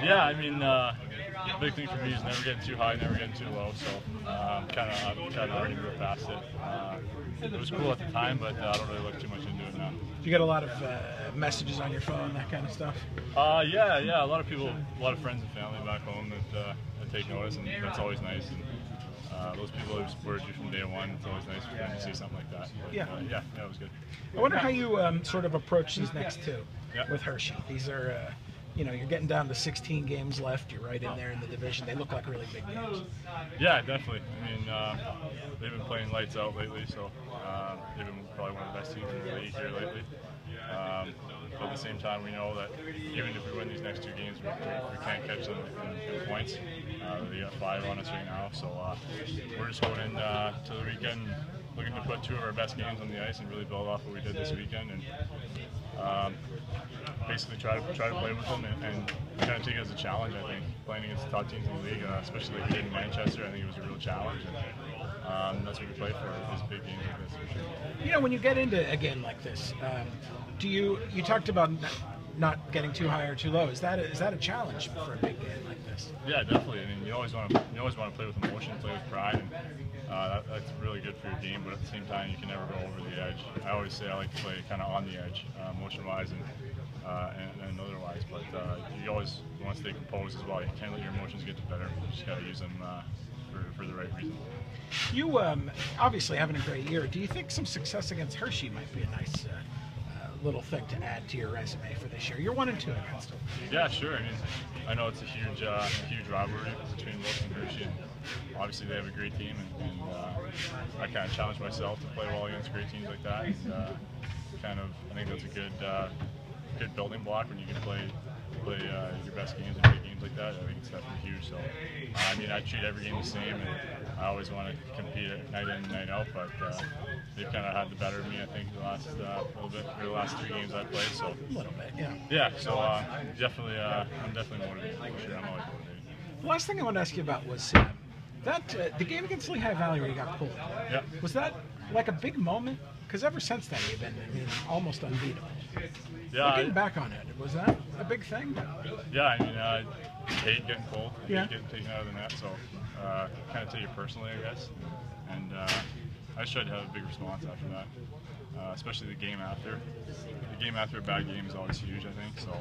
Yeah, I mean, big thing for me is never getting too high, never getting too low. So I'm kind of already moved past it. It was cool at the time, but I don't really look too much into it now. You get a lot of messages on your phone, that kind of stuff? Yeah, a lot of people, a lot of friends and family back home that take notice, and that's always nice. And those people have supported you from day one. It's always nice for them to see something like that. But, yeah, it was good. I wonder how you sort of approach these next two with Hershey. These are, you're getting down to 16 games left. You're right in there in the division. They look like really big games. Yeah, definitely. I mean, they've been playing lights out lately, so they've been probably one of the best teams in the league here lately. But at the same time, we know that even if we win these next two games, we can't catch them in points. They got 5 on us right now, so we're just going into the weekend looking to put 2 of our best games on the ice and really build off what we did this weekend, and basically try to play with them and kind of take it as a challenge. I think playing against the top teams in the league, especially like in Manchester, I think it was a real challenge, and that's what we play for, is big games like this, for sure. When you get into a game like this, you talked about not getting too high or too low. Is that a challenge for a big game like this? Yeah, definitely. I mean, you always want to play with emotion, play with pride, and that's really good for your game. But at the same time, you can never go over the edge. I always say I like to play kind of on the edge, emotion-wise and otherwise. But you always want to stay composed as well. You can't let your emotions get better. You just got to use them for the right reason. You obviously having a great year. Do you think some success against Hershey might be a nice little thing to add to your resume for this year? You're 1-2 against them. Yeah, sure. I mean, I know it's a huge rivalry between Wilkes and Hershey, and obviously they have a great team, and I kind of challenge myself to play well against great teams like that. And I think that's a good building block when you can play your best games in big games like that. I think it's definitely huge. So, I mean, I treat every game the same, and I always want to compete night in and night out, but they've kind of had the better of me, I think, the last little bit, or the last 3 games I've played. So a little bit, yeah. Yeah, so I'm definitely motivated, for sure. I'm always motivated. The last thing I wanted to ask you about was the game against Lehigh Valley where you got pulled. Yeah. Was that like a big moment? Because ever since then you've been almost unbeatable. Yeah. Looking back on it, was that a big thing? Yeah, I mean, I hate getting pulled. I Yeah. hate getting taken out of the net, so kind of take it personally, I guess. And I just tried to have a big response after that, especially the game after. The game after a bad game is always huge, I think. So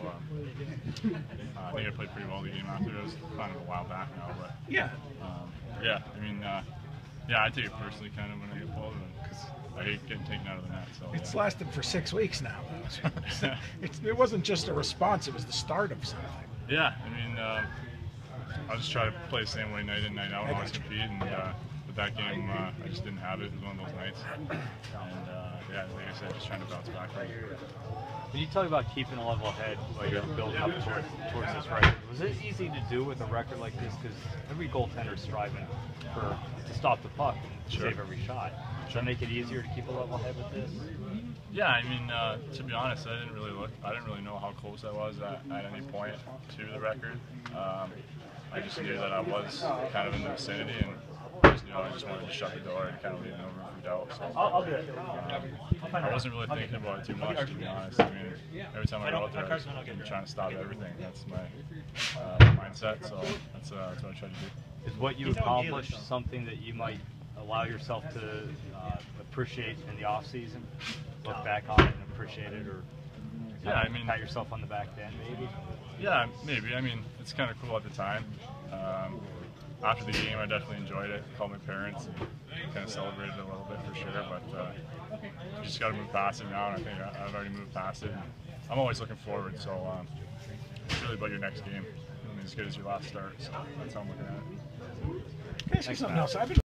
I think I played pretty well the game after. It was kind of a while back now, but yeah. I mean, I take it personally kind of when I get pulled, because I hate getting taken out of the net. So it's lasted for 6 weeks now. It wasn't just a response; it was the start of something. Yeah, I mean, I'll just try to play the same way night in, night out, always compete, and with that game, I just didn't have it. It was one of those nights, and like I said, just trying to bounce back. When you talk about keeping a level head while you're building up towards this record, was it easy to do with a record like this? Because every goaltender is striving to stop the puck and save every shot. Does that make it easier to keep a level head with this? Yeah, I mean, to be honest, I didn't really know how close I was at any point to the record. I just knew that I was kind of in the vicinity, and I just wanted to shut the door and kind of leave no room for doubt. So I'll do it. I wasn't really thinking about it too much, to be honest. I mean, every time I go out there, I was trying to stop everything. That's my mindset, so that's what I try to do. Is what you accomplish something that you might allow yourself to appreciate in the off season? Look back on it and appreciate it, or pat yourself on the back then, maybe? Yeah, maybe. I mean, it's kind of cool at the time. After the game, I definitely enjoyed it. Called my parents and kind of celebrated it a little bit for sure. But you just got to move past it now, and I think I've already moved past it. And I'm always looking forward, so it's really about your next game. I mean, as good as your last start, so that's how I'm looking at it. Can I say something else?